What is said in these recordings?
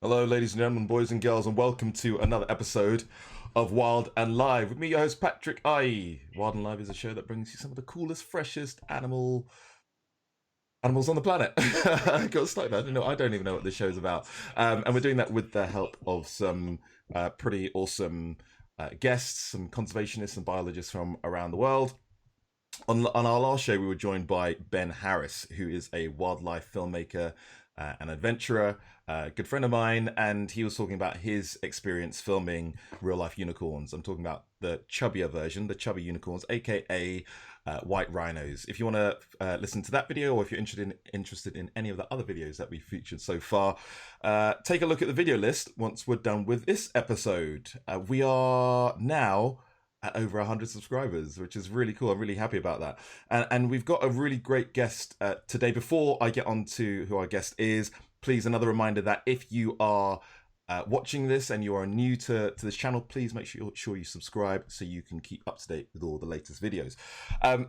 Hello, ladies and gentlemen, boys and girls, and welcome to another episode of Wild and Live. With me, your host, Patrick Aryee. Wild and Live is a show that brings you some of the coolest, freshest animals on the planet. I got stuck there. I don't even know what this show's about. And we're doing that with the help of some pretty awesome guests, some conservationists and biologists from around the world. On our last show, we were joined by Ben Harris, who is a wildlife filmmaker, an adventurer, a good friend of mine, and he was talking about his experience filming real-life unicorns. I'm talking about the chubbier version, the chubby unicorns, aka white rhinos. If you want to listen to that video, or if you're interested in any of the other videos that we've featured so far, take a look at the video list once we're done with this episode. We are now at over 100 subscribers, which is really cool. I'm really happy about that. And we've got a really great guest today. Before I get on to who our guest is, please, another reminder that if you are watching this and you are new to this channel, please make sure you subscribe so you can keep up to date with all the latest videos.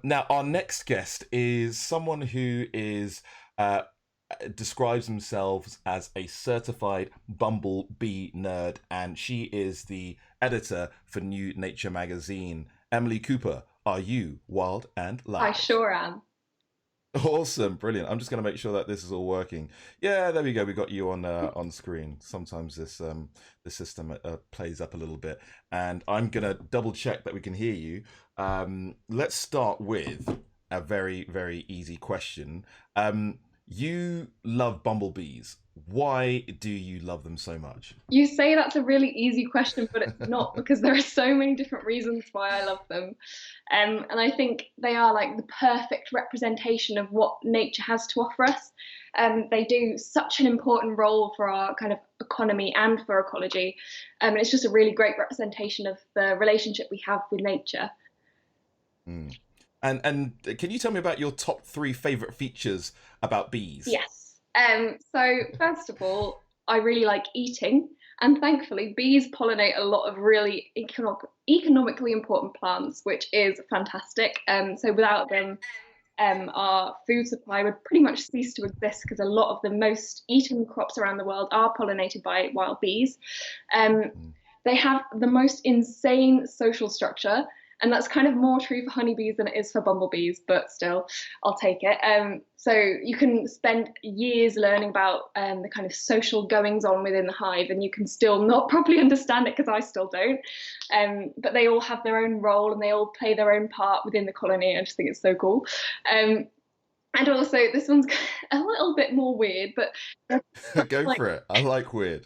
Now, our next guest is someone who is describes themselves as a certified bumblebee nerd, and she is the editor for New Nature magazine. Emily Cooper, are you wild and live? I sure am. Awesome, brilliant. I'm just going to make sure that this is all working. Yeah, there we go. We got you on screen. Sometimes this system plays up a little bit, and I'm going to double check that we can hear you. Let's start with a very, very easy question. You love bumblebees. Why do you love them so much? You say that's a really easy question, but it's not, because there are so many different reasons why I love them. And I think they are like the perfect representation of what nature has to offer us. They do such an important role for our kind of economy and for ecology. And it's just a really great representation of the relationship we have with nature. Mm. And can you tell me about your top 3 favorite features about bees? Yes. So first of all, I really like eating, and thankfully bees pollinate a lot of really economically important plants, which is fantastic. So without them, our food supply would pretty much cease to exist, because a lot of the most eaten crops around the world are pollinated by wild bees. They have the most insane social structure. And that's kind of more true for honeybees than it is for bumblebees, but still, I'll take it. So you can spend years learning about the kind of social goings on within the hive, and you can still not properly understand it, because I still don't. But they all have their own role, and they all play their own part within the colony. I just think it's so cool. And also, this one's a little bit more weird, but Go for it. I like weird.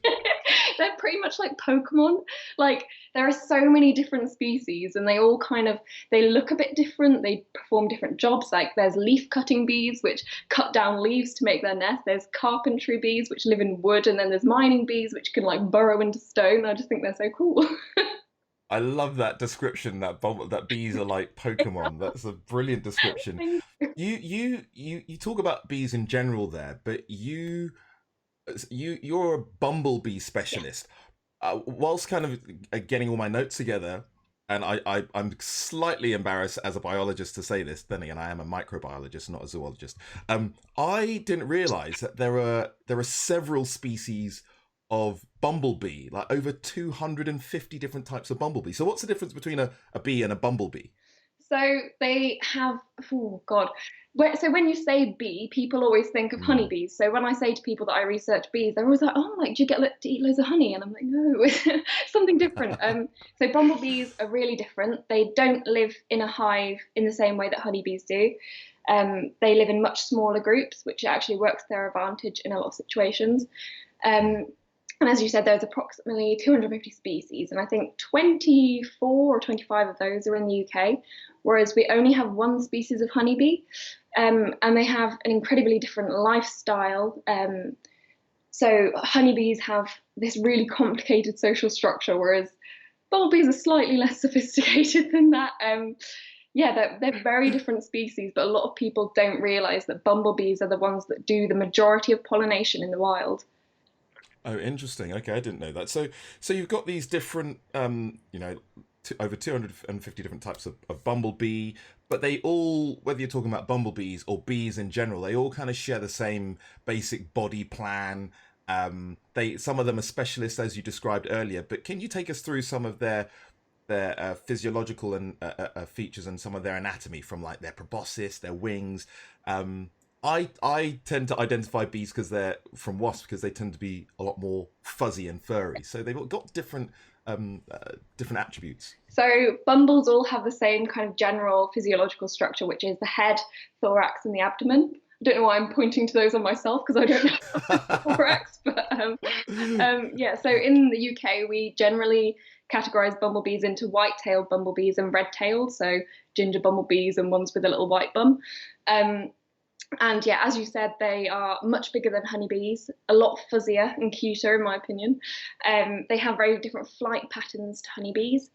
They're pretty much like Pokemon. Like, there are so many different species, and they all they look a bit different. They perform different jobs. Like, there's leaf cutting bees, which cut down leaves to make their nest. There's carpentry bees, which live in wood, and then there's mining bees, which can like burrow into stone. I just think they're so cool. I love that description. That bees are like Pokemon. That's a brilliant description. You talk about bees in general there, but you're a bumblebee specialist. Whilst kind of getting all my notes together, and I'm slightly embarrassed as a biologist to say this, then again I am a microbiologist, not a zoologist. I didn't realize that there are several species of bumblebee, like over 250 different types of bumblebee. So what's the difference between a bee and a bumblebee? So they have, oh God. So when you say bee, people always think of honeybees. So when I say to people that I research bees, they're always like, oh, like, do you get to eat loads of honey? And I'm like, no, something different. So bumblebees are really different. They don't live in a hive in the same way that honeybees do. They live in much smaller groups, which actually works to their advantage in a lot of situations. And as you said, there's approximately 250 species, and I think 24 or 25 of those are in the UK, whereas we only have one species of honeybee, and they have an incredibly different lifestyle. So honeybees have this really complicated social structure, whereas bumblebees are slightly less sophisticated than that. Yeah, they're very different species, but a lot of people don't realise that bumblebees are the ones that do the majority of pollination in the wild. Oh, interesting. Okay, I didn't know that. So you've got these different, over 250 different types of bumblebee, but they all, whether you're talking about bumblebees or bees in general, they all kind of share the same basic body plan Some of them are specialists, as you described earlier. But can you take us through some of their physiological and features and some of their anatomy, from like their proboscis, their wings? I tend to identify bees because they're from wasps, because they tend to be a lot more fuzzy and furry. So they've got different attributes. So bumbles all have the same kind of general physiological structure, which is the head, thorax, and the abdomen. I don't know why I'm pointing to those on myself, because I don't know thorax, but yeah. So in the UK, we generally categorize bumblebees into white-tailed bumblebees and red-tailed, so ginger bumblebees and ones with a little white bum. And yeah, as you said, they are much bigger than honeybees, a lot fuzzier and cuter, in my opinion. They have very different flight patterns to honeybees.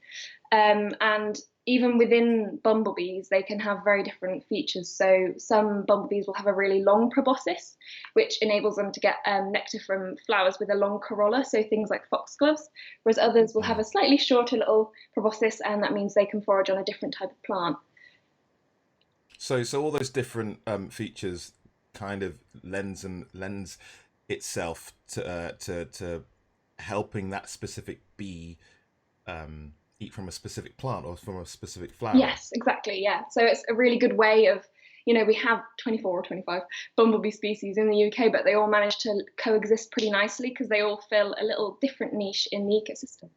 And even within bumblebees, they can have very different features. So some bumblebees will have a really long proboscis, which enables them to get nectar from flowers with a long corolla, so things like foxgloves, whereas others will have a slightly shorter little proboscis, and that means they can forage on a different type of plant. So all those different features kind of lends itself to helping that specific bee eat from a specific plant or from a specific flower. Yes, exactly. Yeah. So it's a really good way of, we have 24 or 25 bumblebee species in the UK, but they all manage to coexist pretty nicely because they all fill a little different niche in the ecosystem.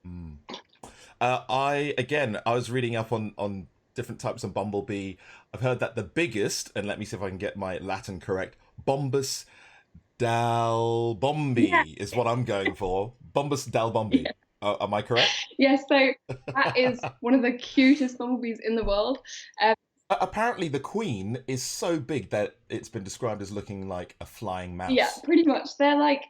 I was reading up on different types of bumblebee. I've heard that the biggest, and let me see if I can get my Latin correct, Bombus dalbombi is what I'm going for. Bombus dalbombi. Yeah. Am I correct? Yes, so that is one of the cutest bumblebees in the world. Apparently the queen is so big that it's been described as looking like a flying mouse. Yeah, pretty much. They're like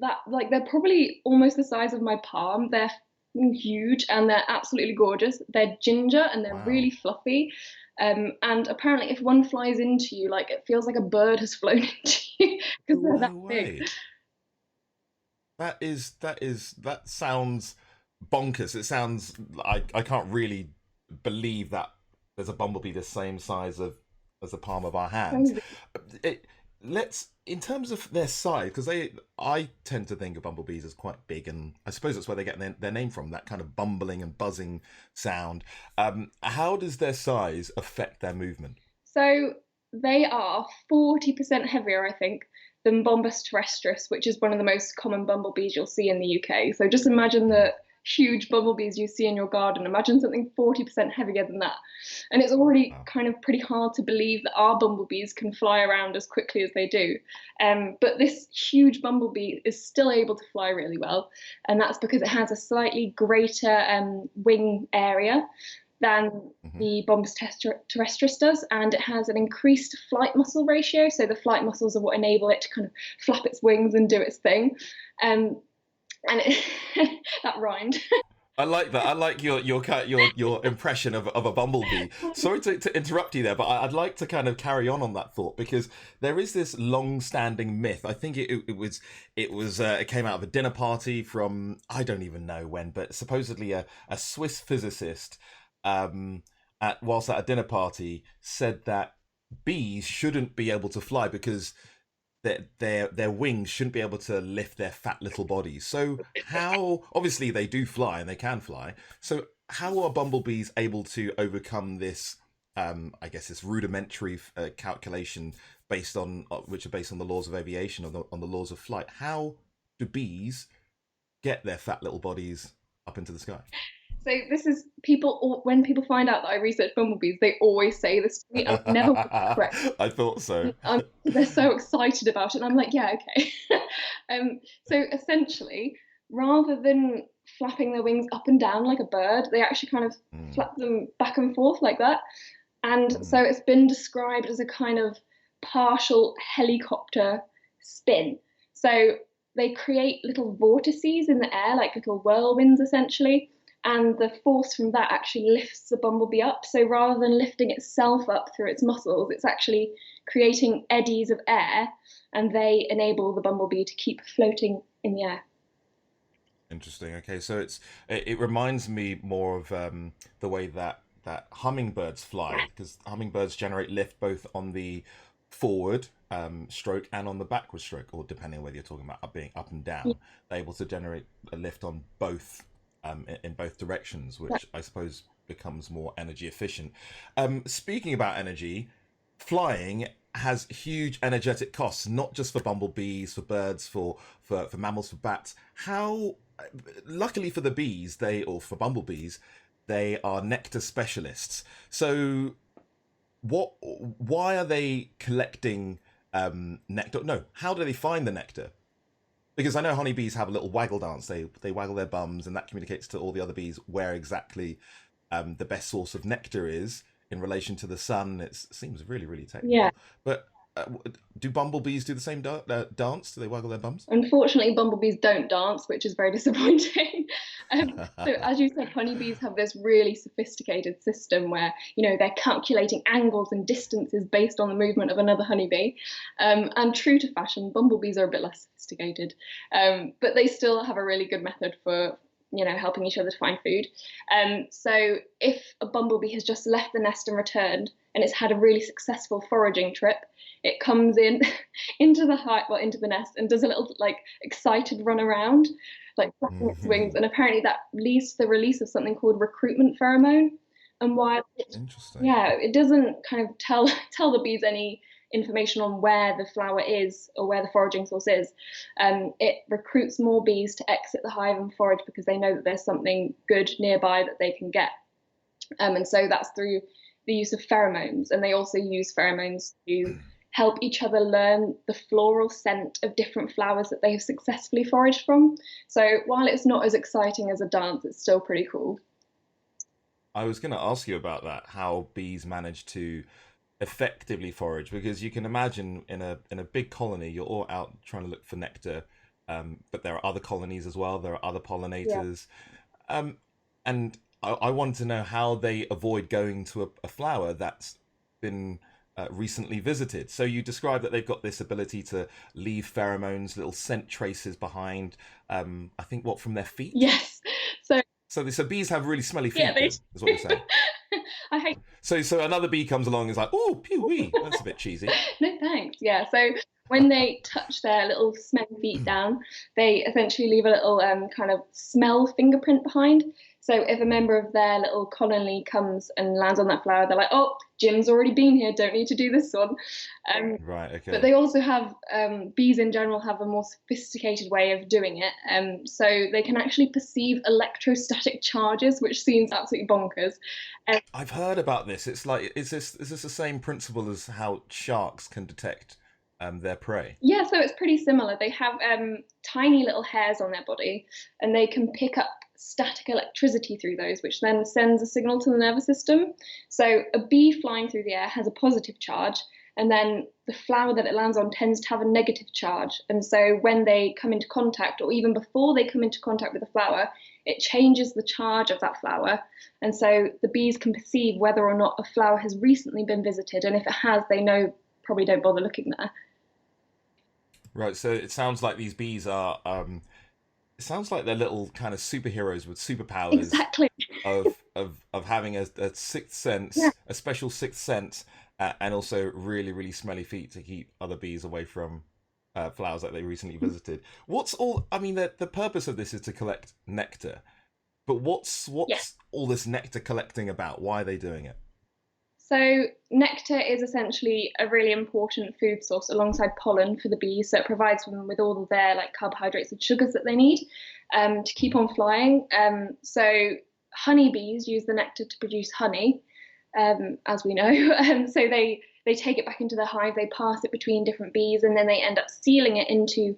that, like they're probably almost the size of my palm. They're huge and they're absolutely gorgeous. They're ginger and they're really fluffy. And apparently if one flies into you, like it feels like a bird has flown into you because they're that big. That sounds bonkers. It sounds, I can't really believe that there's a bumblebee the same size as the palm of our hand. In terms of their size, because I tend to think of bumblebees as quite big, and I suppose that's where they get their name from, that kind of bumbling and buzzing sound. How does their size affect their movement? So they are 40% heavier, I think, than Bombus terrestris, which is one of the most common bumblebees you'll see in the UK. So just imagine the huge bumblebees you see in your garden. Imagine something 40% heavier than that. And it's already kind of pretty hard to believe that our bumblebees can fly around as quickly as they do. But this huge bumblebee is still able to fly really well. And that's because it has a slightly greater wing area than the Bombus terrestris does, and it has an increased flight muscle ratio. So the flight muscles are what enable it to kind of flap its wings and do its thing. And that rhymed. I like that. I like your impression of a bumblebee. Sorry to interrupt you there, but I'd like to kind of carry on that thought, because there is this long-standing myth. I think it came out of a dinner party from, I don't even know when, but supposedly a Swiss physicist whilst at a dinner party said that bees shouldn't be able to fly because their wings shouldn't be able to lift their fat little bodies. So how, obviously they do fly and they can fly, so how are bumblebees able to overcome this, I guess, this rudimentary calculation which are based on the laws of aviation, on the laws of flight? How do bees get their fat little bodies up into the sky? So this is when people find out that I research bumblebees, they always say this to me. I'm never correct. I thought so. They're so excited about it, and I'm like, yeah, okay. So essentially, rather than flapping their wings up and down like a bird, they actually kind of flap them back and forth like that. And so it's been described as a kind of partial helicopter spin. So they create little vortices in the air, like little whirlwinds essentially. And the force from that actually lifts the bumblebee up. So rather than lifting itself up through its muscles, it's actually creating eddies of air, and they enable the bumblebee to keep floating in the air. Interesting. Okay, so it reminds me more of the way that hummingbirds fly, because hummingbirds generate lift both on the forward stroke and on the backward stroke, or depending on whether you're talking about being up and down, they're able to generate a lift on both in both directions, which I suppose becomes more energy efficient. Speaking about energy, flying has huge energetic costs, not just for bumblebees, for birds, for mammals, for bats. How, luckily for the bees, or for bumblebees, they are nectar specialists. So why are they collecting nectar? No, how do they find the nectar? Because I know honeybees have a little waggle dance. They waggle their bums, and that communicates to all the other bees where exactly the best source of nectar is in relation to the sun. It seems really, really technical. Yeah. But do bumblebees do the same dance? Do they waggle their bums? Unfortunately, bumblebees don't dance, which is very disappointing. So as you said, honeybees have this really sophisticated system where, they're calculating angles and distances based on the movement of another honeybee. And true to fashion, bumblebees are a bit less sophisticated, but they still have a really good method for helping each other to find food. So if a bumblebee has just left the nest and returned, and it's had a really successful foraging trip, it comes in into the nest and does a little excited run around, flapping its wings, and apparently that leads to the release of something called recruitment pheromone. And while it doesn't kind of tell the bees any information on where the flower is or where the foraging source is, it recruits more bees to exit the hive and forage because they know that there's something good nearby that they can get. And so that's through the use of pheromones, and they also use pheromones to help each other learn the floral scent of different flowers that they have successfully foraged from. So while it's not as exciting as a dance, it's still pretty cool. I was going to ask you about that, how bees manage to effectively forage, because you can imagine in a big colony, you're all out trying to look for nectar, but there are other colonies as well. There are other pollinators. And I wanted to know how they avoid going to a flower that's been recently visited. So you described that they've got this ability to leave pheromones, little scent traces behind, I think, from their feet? Yes. So bees have really smelly feet, is what you're saying. I hate. So another bee comes along and is like, oh, pew-wee, that's a bit cheesy. No thanks. Yeah, so when they touch their little smelly feet down, they essentially leave a little kind of smell fingerprint behind. So if a member of their little colony comes and lands on that flower, they're like, oh, Jim's already been here, don't need to do this one. Right, okay. But they also have, bees in general have a more sophisticated way of doing it. So they can actually perceive electrostatic charges, which seems absolutely bonkers. I've heard about this. It's like, is this the same principle as how sharks can detect their prey? Yeah, so it's pretty similar. They have tiny little hairs on their body, and they can pick up static electricity through those, which then sends a signal to the nervous system. So a bee flying through the air has a positive charge, and then the flower that it lands on tends to have a negative charge. And so when they come into contact, or even before they come into contact with the flower, it changes the charge of that flower. And so the bees can perceive whether or not a flower has recently been visited, and if it has, they know probably don't bother looking there. Right, so it sounds like these bees are it sounds like they're little kind of superheroes with superpowers. Exactly. of having a sixth sense, a special sixth sense, and also really, really smelly feet to keep other bees away from flowers that they recently visited. The purpose of this is to collect nectar, but what's all this nectar collecting about? Why are they doing it? So nectar is essentially a really important food source alongside pollen for the bees. So it provides them with all of their carbohydrates and sugars that they need to keep on flying. So honeybees use the nectar to produce honey, as we know. So they take it back into their hive, they pass it between different bees, and then they end up sealing it into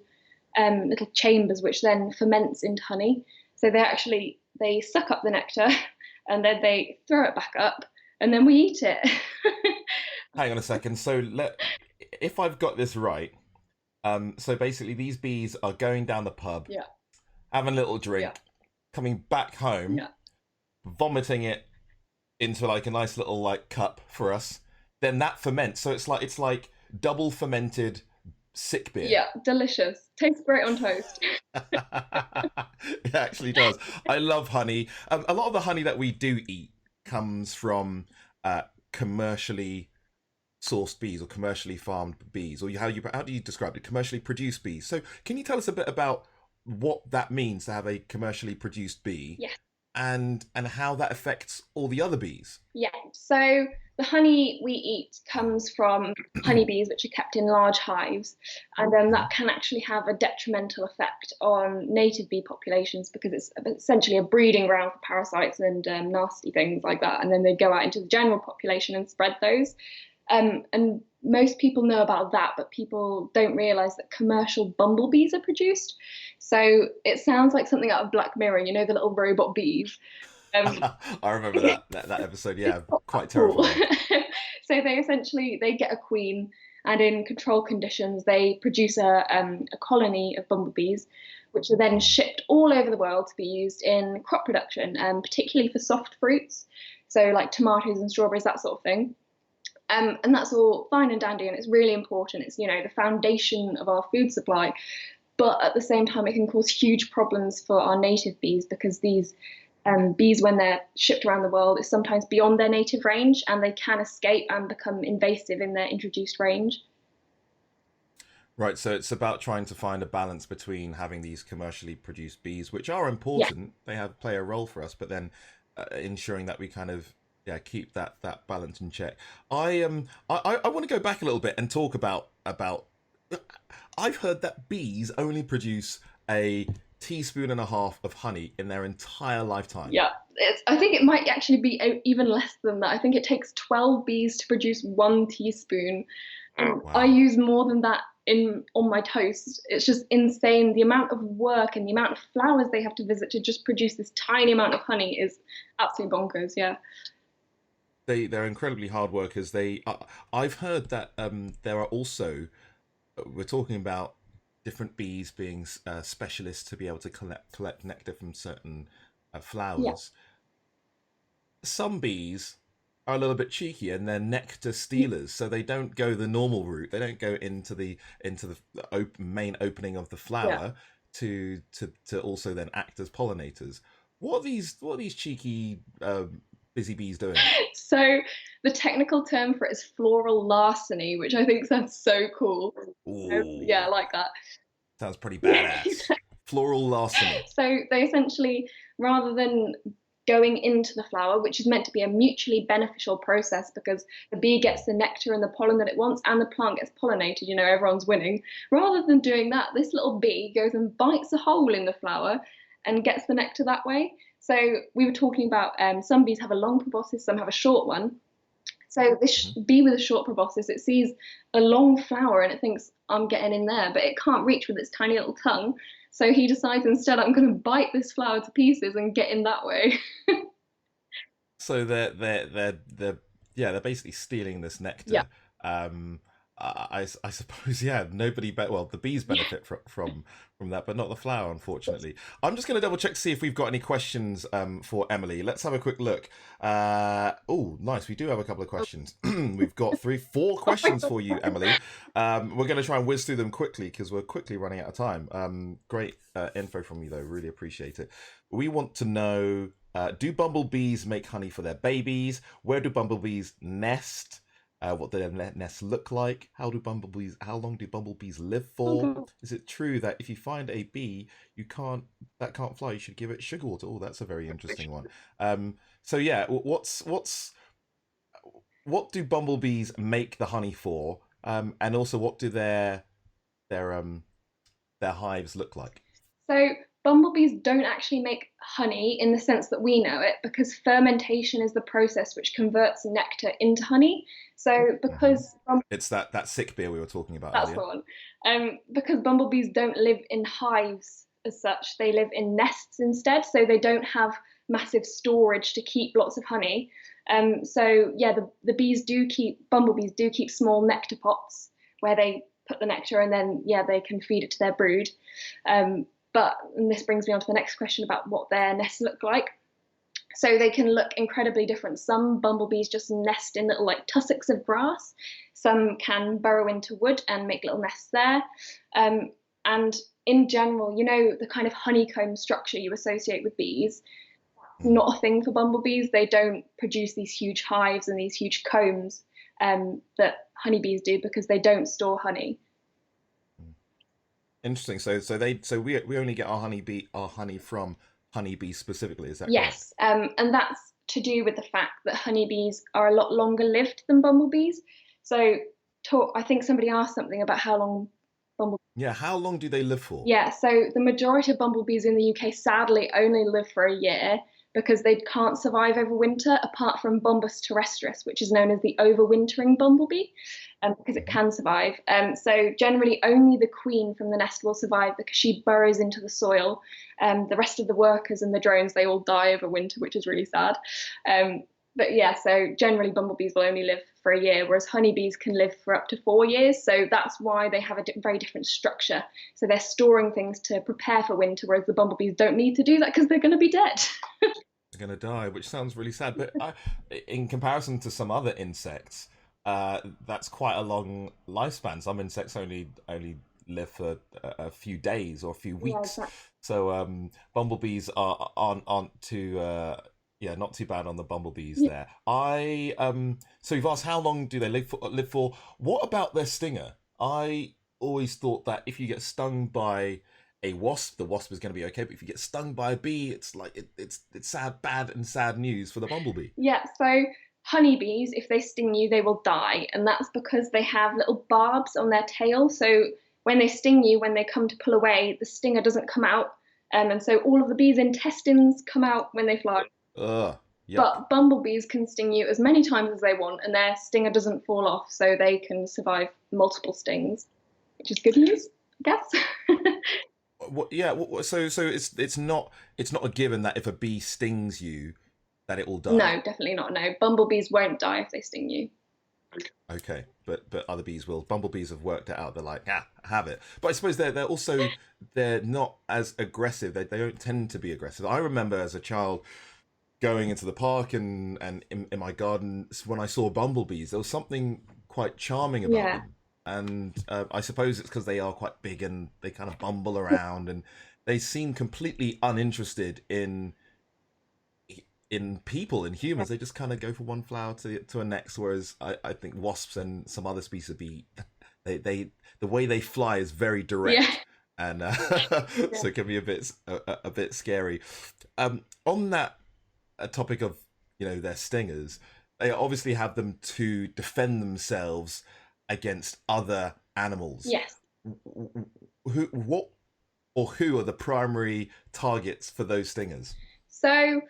little chambers, which then ferments into honey. So they suck up the nectar and then they throw it back up, and then we eat it. Hang on a second. So if I've got this right, so basically these bees are going down the pub, having a little drink, coming back home, vomiting it into a nice little cup for us. Then that ferments. So it's like double fermented sick beer. Yeah, delicious. Tastes great on toast. It actually does. I love honey. A lot of the honey that we do eat comes from commercially sourced bees or commercially farmed bees, or how do you describe it? Commercially produced bees. So can you tell us a bit about what that means to have a commercially produced bee, Yes. and how that affects all the other bees? Yeah, so the honey we eat comes from honeybees, which are kept in large hives, and that can actually have a detrimental effect on native bee populations because it's essentially a breeding ground for parasites and nasty things like that. And then they go out into the general population and spread those. And most people know about that, but people don't realize that commercial bumblebees are produced. So it sounds like something out of Black Mirror, you know, the little robot bees. Um, I remember that episode. Yeah, it's not that quite cool. terrifying. So they essentially they get a queen, and in controlled conditions, they produce a colony of bumblebees, which are then shipped all over the world to be used in crop production, particularly for soft fruits, so like tomatoes and strawberries, that sort of thing. And that's all fine and dandy, and it's really important. It's, you know, the foundation of our food supply. But at the same time, it can cause huge problems for our native bees because these bees, when they're shipped around the world, is sometimes beyond their native range, and they can escape and become invasive in their introduced range. Right, so it's about trying to find a balance between having these commercially produced bees, which are Yeah, important, they have play a role for us, but then ensuring that we kind of, yeah, keep that balance in check. I want to go back a little bit and talk about. I've heard that bees only produce a teaspoon and a half of honey in their entire lifetime. yeah. I think it might actually be even less than that. I think it takes 12 bees to produce 1 teaspoon. I Wow. use more than that in on my toast. It's just insane. The amount of work and the amount of flowers they have to visit to just produce this tiny amount of honey is absolutely bonkers. Yeah. They're incredibly hard workers. I've heard that there are also, we're talking about different bees being specialists to be able to collect nectar from certain Yeah. flowers. Some bees are a little bit cheeky and they're nectar stealers, so they don't go the normal route. They don't go into the main opening of the Yeah. flower to also then act as pollinators. What are these cheeky busy bees doing? So the technical term for it is floral larceny, which I think sounds so cool. Yeah, I Ooh, like that. sounds pretty badass. Floral larceny. So they essentially, rather than going into the flower, which is meant to be a mutually beneficial process because the bee gets the nectar and the pollen that it wants and the plant gets pollinated, you know, everyone's winning. Rather than doing that, this little bee goes and bites a hole in the flower and gets the nectar that way. So we were talking about some bees have a long proboscis, some have a short one. So this Mhm. bee with a short proboscis, it sees a long flower and it thinks, I'm getting in there, but it can't reach with its tiny little tongue. So he decides instead, I'm going to bite this flower to pieces and get in that way. So they're yeah, they're basically stealing this Yeah. nectar. Um, I suppose, yeah, nobody well, the bees benefit from that, but not the flower, unfortunately. I'm just going to double check to see if we've got any questions for Emily. Let's have a quick look. Oh, nice, we do have a couple of questions. We've got four Oh my questions God. for you, Emily. We're going to try and whiz through them quickly because we're quickly running out of time. Great info from you though, really appreciate it. We want to know. Do bumblebees make honey for their babies? Where do bumblebees nest? What do their nests look like? How long do bumblebees live Oh for? God. Is it true that if you find a bee that can't fly, you should give it sugar water? Oh, that's a very interesting one. So yeah, what do bumblebees make the honey for? And also, what do their their hives look like? So bumblebees don't actually make honey in the sense that we know it because fermentation is the process which converts nectar into honey. So Hmm. because It's that sick beer we were talking about that's earlier. the one. Because bumblebees don't live in hives as such, they live in nests instead. So they don't have massive storage to keep lots of honey. So yeah, the bumblebees do keep small nectar pots where they put the nectar and then yeah, they can feed it to their brood. But and this brings me on to the next question about what their nests look like. So they can look incredibly different. Some bumblebees just nest in little like tussocks of grass. Some can burrow into wood and make little nests there. And in general, you know, the kind of honeycomb structure you associate with bees, Mhm. not a thing for bumblebees. They don't produce these huge hives and these huge combs. that honeybees do because they don't store honey. Interesting. So we only get our honey from honeybees specifically. Is that correct? Yes, and that's to do with the fact that honeybees are a lot longer lived than bumblebees. So, I think somebody asked something about how long bumblebees. Yeah. How long do they live for? Yeah, so the majority of bumblebees in the UK sadly only live for a year because they can't survive over winter, apart from Bombus terrestris, which is known as the overwintering bumblebee, because it can survive. So generally, only the queen from the nest will survive because she burrows into the soil. The rest of the workers and the drones, they all die over winter, which is really sad. But yeah, so generally bumblebees will only live for a year, whereas honeybees can live for up to 4 years. So that's why they have a very different structure. So they're storing things to prepare for winter, whereas the bumblebees don't need to do that because they're going to be dead. They're gonna die, which sounds really sad. But in comparison to some other insects, that's quite a long lifespan. Some insects only live for a few days or a few Yeah, weeks. exactly. So bumblebees aren't too yeah, not too bad on the bumblebees Yeah. there. So you've asked how long do they live for? What about their stinger? I always thought that if you get stung by a wasp, the wasp is going to be okay. But if you get stung by a bee, it's like it's sad, bad and sad news for the bumblebee. Yeah, so honeybees, if they sting you, they will die. And that's because they have little barbs on their tail. So when they sting you, when they come to pull away, the stinger doesn't come out. And so all of the bees' intestines come out when they fly. Ugh, yuck. But bumblebees can sting you as many times as they want, and their stinger doesn't fall off, so they can survive multiple stings, which is good news, I guess. What? Yeah. So it's not a given that if a bee stings you, that it will die. No, definitely not. No, bumblebees won't die if they sting you. Okay, but other bees will. Bumblebees have worked it out. They're like, have it. But I suppose they're also they're not as aggressive. They don't tend to be aggressive. I remember as a child going into the park and in my garden when I saw bumblebees, there was something quite charming about Yeah, them. And I suppose it's because they are quite big and they kind of bumble around and they seem completely uninterested in people, in humans. They just kind of go from one flower to a next. Whereas I think wasps and some other species of bee, they the way they fly is very yeah, direct, and yeah, so it can be a bit scary. On that topic of their stingers, they obviously have them to defend themselves against other animals. yes. What or who are the primary targets for those stingers? So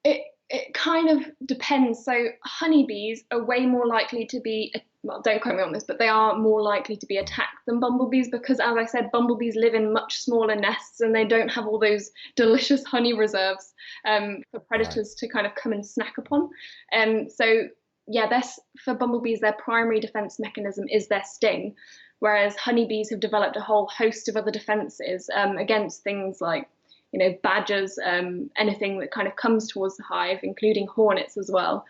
it kind of depends. So honeybees are way more likely to be, well, don't quote me on this, but they are more likely to be attacked than bumblebees because, as I said, bumblebees live in much smaller nests and they don't have all those delicious honey reserves for Right. predators to kind of come and snack upon. So yeah, that's for bumblebees, their primary defense mechanism is their sting, whereas honeybees have developed a whole host of other defenses against things like badgers, anything that kind of comes towards the hive, including hornets as well.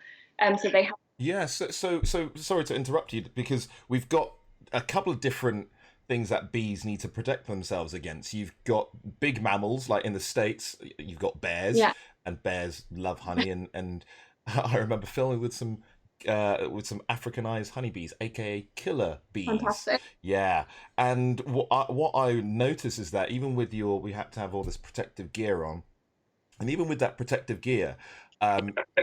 So they have. Yeah, so sorry to interrupt you because we've got a couple of different things that bees need to protect themselves against. You've got big mammals, like in the States, you've got bears, Yeah, and bears love honey, and I remember filming with some Africanized honeybees, aka killer bees. fantastic. Yeah, and what I notice is that even with we had to have all this protective gear on, and even with that protective gear,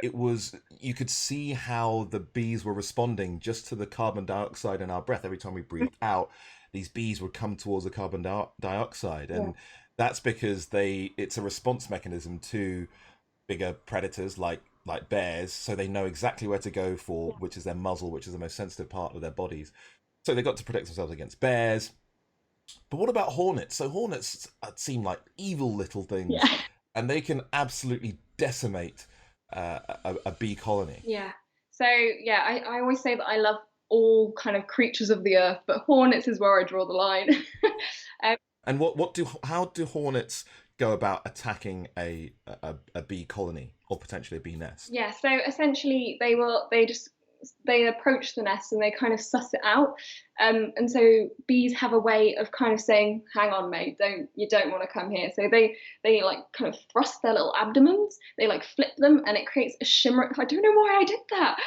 it was you could see how the bees were responding just to the carbon dioxide in our breath. Every time we breathed out, these bees would come towards the carbon dioxide, Yeah, and that's because it's a response mechanism to bigger predators like bears, so they know exactly where to go for, which is their muzzle, which is the most sensitive part of their bodies. So they got to protect themselves against bears. But what about hornets? So hornets seem like evil little things, yeah, and they can absolutely decimate a bee colony. yeah. So yeah, I always say that I love all kind of creatures of the earth, but hornets is where I draw the line. um, And how do hornets go about attacking a bee colony or potentially a bee nest? Yeah, so essentially they approach the nest and they kind of suss it out. And so bees have a way of kind of saying, "Hang on, mate, you don't want to come here." So they like kind of thrust their little abdomens, they like flip them, and it creates a shimmer. I don't know why I did that.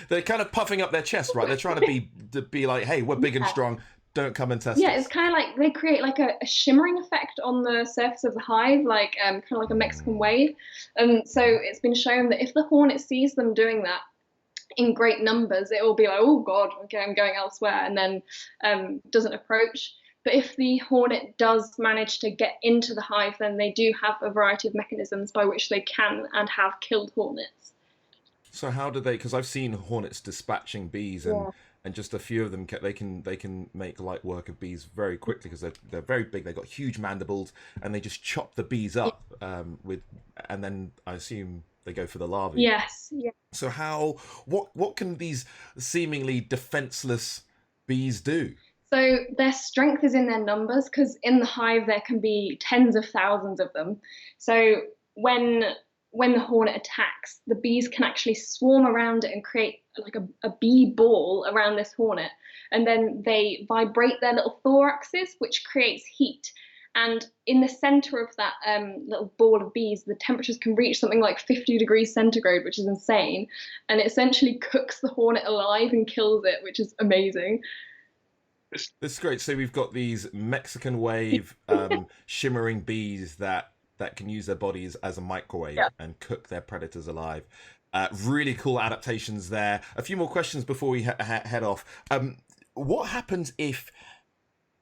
They're kind of puffing up their chest, right? They're trying to be like, hey, we're big and Yeah. strong. Don't come and test Yeah, it's us. kind of like they create like a shimmering effect on the surface of the hive, like kind of like a Mexican Mm. wave. And so it's been shown that if the hornet sees them doing that in great numbers, it will be like, oh God, okay, I'm going elsewhere, and then doesn't approach. But if the hornet does manage to get into the hive, then they do have a variety of mechanisms by which they can and have killed hornets. So how do they? Because I've seen hornets dispatching bees, Yeah. and just a few of them they can make light work of bees very quickly because they're very big. They've got huge mandibles, and they just chop the bees up with, and then I assume they go for the larvae. Yes. Yeah. So what can these seemingly defenseless bees do? So their strength is in their numbers because in the hive there can be tens of thousands of them. So when when the hornet attacks, the bees can actually swarm around it and create like a bee ball around this hornet. And then they vibrate their little thoraxes, which creates heat. And in the center of that little ball of bees, the temperatures can reach something like 50 degrees centigrade, which is insane. And it essentially cooks the hornet alive and kills it, which is amazing. This is great. So we've got these Mexican wave shimmering bees that can use their bodies as a microwave Yeah. and cook their predators alive. Really cool adaptations there. A few more questions before we head off. What happens if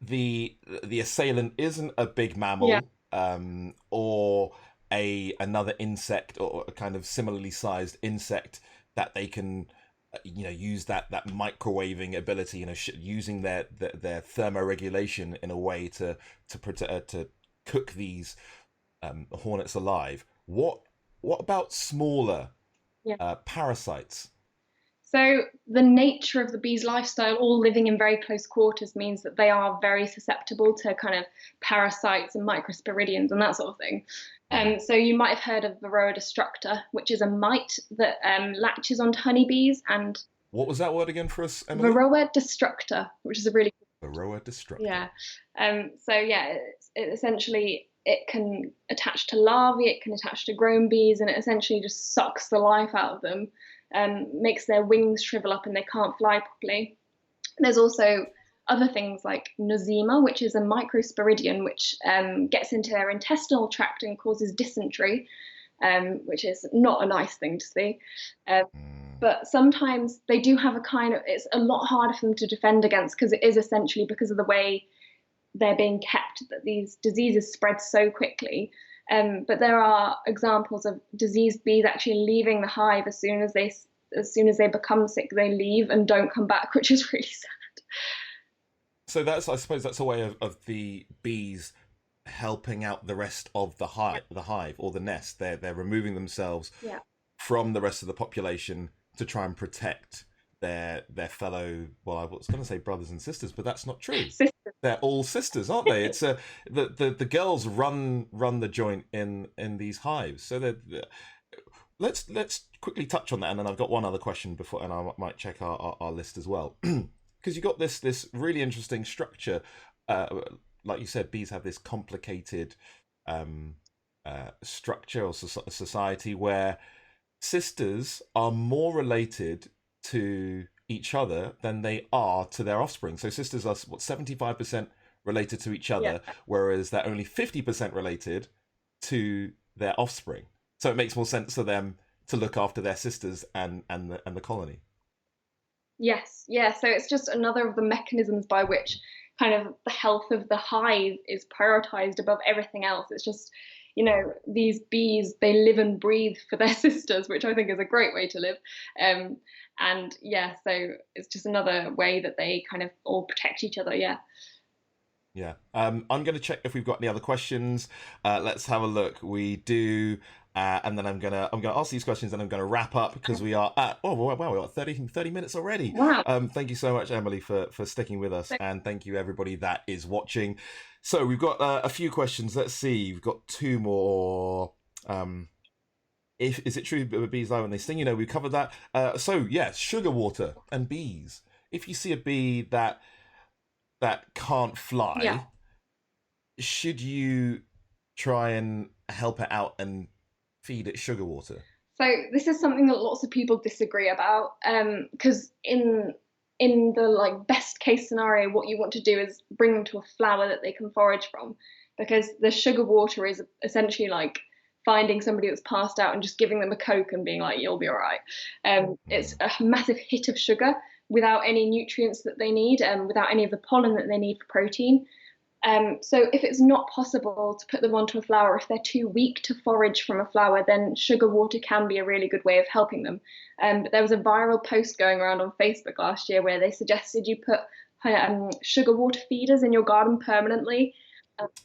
the assailant isn't a big Yeah. mammal or another insect or a kind of similarly sized insect that they can use that microwaving ability, using their thermoregulation in a way to cook these hornets alive. What about smaller Yeah. parasites? So the nature of the bee's lifestyle, all living in very close quarters, means that they are very susceptible to kind of parasites and microsporidians and that sort of thing. So you might have heard of Varroa destructor, which is a mite that latches onto honeybees, and What was that word again for us, Emily? Varroa destructor, which is a really Varroa destructor. yeah. So yeah, it essentially it can attach to larvae, it can attach to grown bees, and it essentially just sucks the life out of them, makes their wings shrivel up and they can't fly properly. There's also other things like nosema, which is a microsporidian, which gets into their intestinal tract and causes dysentery, which is not a nice thing to see. But sometimes they do have a kind of, it's a lot harder for them to defend against because it is essentially because of the way they're being kept that these diseases spread so quickly. But there are examples of diseased bees actually leaving the hive as soon as they become sick, they leave and don't come back, which is really sad. So I suppose that's a way of the bees helping out the rest of the hive or the nest. They're removing themselves Yeah. from the rest of the population to try and protect their fellow. Well, I was going to say brothers and sisters, but that's not true. Sisters. They're all sisters, aren't they? It's the girls run the joint in these hives. So let's quickly touch on that, and then I've got one other question before, and I might check our list as well, because you got this really interesting structure. Like you said, bees have this complicated structure or society where sisters are more related to each other than they are to their offspring. So sisters are 75% related to each other, Yeah. whereas they're only 50% related to their offspring. So it makes more sense for them to look after their sisters and the colony. Yes, yeah. So it's just another of the mechanisms by which kind of the health of the hive is prioritized above everything else. It's just, these bees, they live and breathe for their sisters, which I think is a great way to live. And yeah, so it's just another way that they kind of all protect each other. Yeah. Yeah. I'm going to check if we've got any other questions. Let's have a look. We do. And then I'm gonna ask these questions and I'm gonna wrap up because we are at wow, we're at 30 minutes already. Wow. Thank you so much, Emily, for sticking with us, and thank you everybody that is watching. So we've got a few questions. Let's see, we've got two more. Is it true that bees lie when they sting? We covered that. So yeah, sugar water and bees. If you see a bee that can't fly, Yeah. should you try and help it out and feed it sugar water? So this is something that lots of people disagree about, because in the like best case scenario, what you want to do is bring them to a flower that they can forage from, because the sugar water is essentially like finding somebody that's passed out and just giving them a Coke and being like, you'll be all right. It's a massive hit of sugar without any nutrients that they need, without any of the pollen that they need for protein. So if it's not possible to put them onto a flower, if they're too weak to forage from a flower, then sugar water can be a really good way of helping them. But there was a viral post going around on Facebook last year where they suggested you put sugar water feeders in your garden permanently.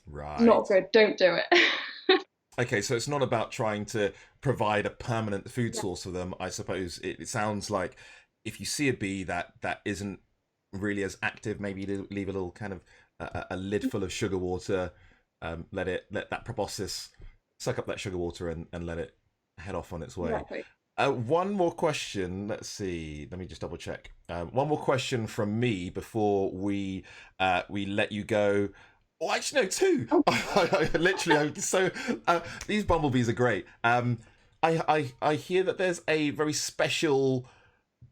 Right. Not good. Don't do it. Okay, so it's not about trying to provide a permanent food Yeah. source for them. I suppose it sounds like if you see a bee that isn't really as active, maybe leave a little kind of a lid full of sugar water, let that proboscis suck up that sugar water and let it head off on its way. Exactly. One more question. Let's see. Let me just double check. One more question from me before we let you go. Oh, actually, no, two. Oh, Literally, so these bumblebees are great. I hear that there's a very special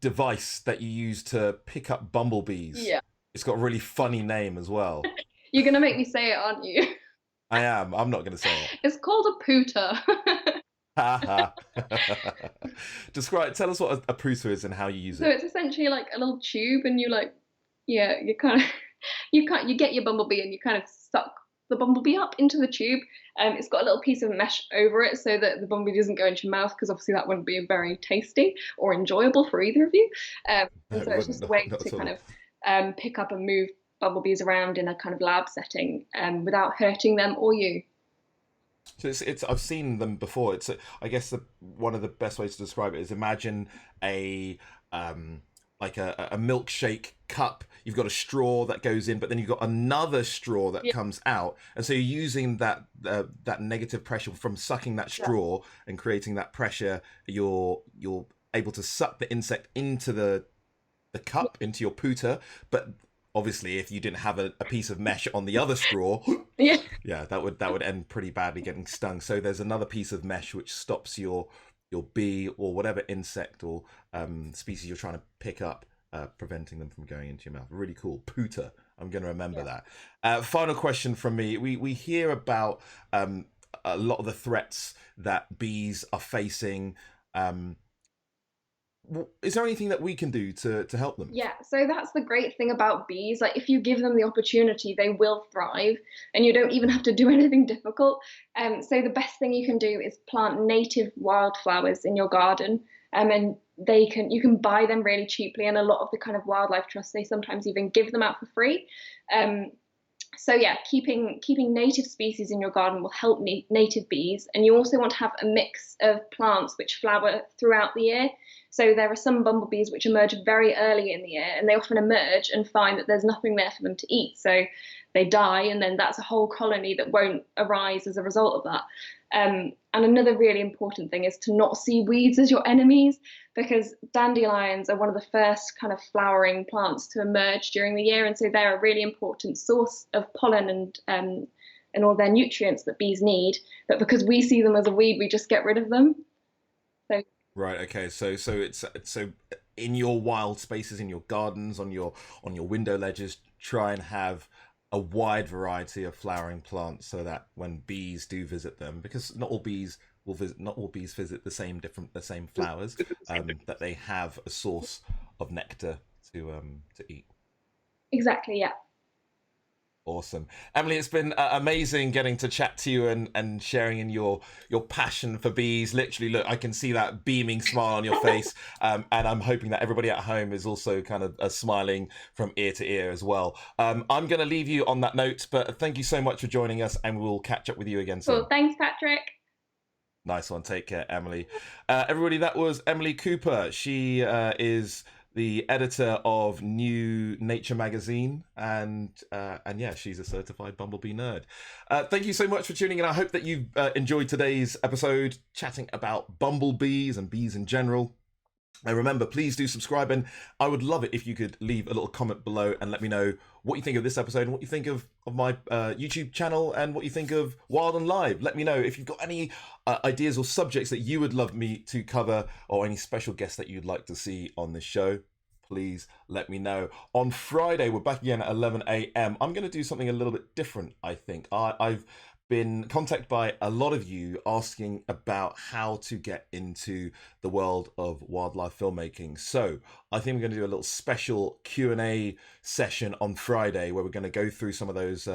device that you use to pick up bumblebees. yeah. It's got a really funny name as well. You're gonna make me say it, aren't you? I am. I'm not going to say it. It's called a pooter. Describe. Tell us what a prusa is and how you use So it. it's essentially like a little tube, and you like, yeah, you kind of, you get your bumblebee, and you kind of suck the bumblebee up into the tube. It's got a little piece of mesh over it so that the bumblebee doesn't go into your mouth, because obviously that wouldn't be very tasty or enjoyable for either of you. No, And so it it's wouldn't. just a way Not to at kind all. of pick up and move bumblebees around in a kind of lab setting, without hurting them or you. So it's I've seen them before. I guess one of the best ways to describe it is imagine a like a milkshake cup. You've got a straw that goes in, but then you've got another straw that Yeah. comes out, and so you're using that negative pressure from sucking that Yeah. straw and creating that pressure. You're able to suck the insect into the cup, into your pooter, but obviously if you didn't have a piece of mesh on the other straw, Yeah. yeah, that would end pretty badly, getting stung. So there's another piece of mesh which stops your bee or whatever insect or species you're trying to pick up, preventing them from going into your mouth. Really cool. Pooter. I'm going to remember Yeah. that. Final question from me. We hear about a lot of the threats that bees are facing. Is there anything that we can do to help them? Yeah, so that's the great thing about bees. Like, if you give them the opportunity, they will thrive, and you don't even have to do anything difficult. So the best thing you can do is plant native wildflowers in your garden, and you can buy them really cheaply. And a lot of the kind of wildlife trusts, they sometimes even give them out for free. Um, so yeah, keeping native species in your garden will help native bees, and you also want to have a mix of plants which flower throughout the year. So there are some bumblebees which emerge very early in the year, and they often emerge and find that there's nothing there for them to eat, so they die, and then that's a whole colony that won't arise as a result of that. And another really important thing is to not see weeds as your enemies, because dandelions are one of the first kind of flowering plants to emerge during the year, and so they're a really important source of pollen and all their nutrients that bees need. But because we see them as a weed, we just get rid of them. So Right. Okay. So in your wild spaces, in your gardens, on your window ledges, try and have a wide variety of flowering plants, so that when bees do visit them, because not all bees visit the same flowers, that they have a source of nectar to eat. exactly, yeah. Awesome, Emily. It's been amazing getting to chat to you and sharing in your passion for bees. Literally, look, I can see that beaming smile on your face, and I'm hoping that everybody at home is also kind of smiling from ear to ear as well. I'm going to leave you on that note, but thank you so much for joining us, and we'll catch up with you again soon. Cool. Thanks, Patrick. Nice one. Take care, Emily. Everybody, that was Emily Cooper. She is the editor of New Nature magazine, and yeah, she's a certified bumblebee nerd. Thank you so much for tuning in. I hope that you enjoyed today's episode, chatting about bumblebees and bees in general. And remember, please do subscribe, and I would love it if you could leave a little comment below and let me know what you think of this episode and what you think of my YouTube channel and what you think of Wild and Live. Let me know if you've got any ideas or subjects that you would love me to cover, or any special guests that you'd like to see on the show. Please let me know. On Friday, we're back again at 11 a.m. I'm going to do something a little bit different, I think. I've been contacted by a lot of you asking about how to get into the world of wildlife filmmaking. So I think we're going to do a little special Q&A session on Friday where we're going to go through some of those,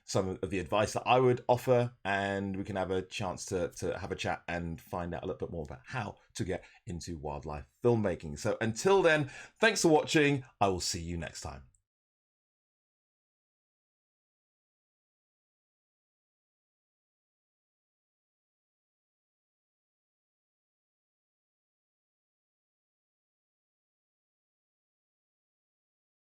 some of the advice that I would offer, and we can have a chance to have a chat and find out a little bit more about how to get into wildlife filmmaking. So until then, thanks for watching. I will see you next time.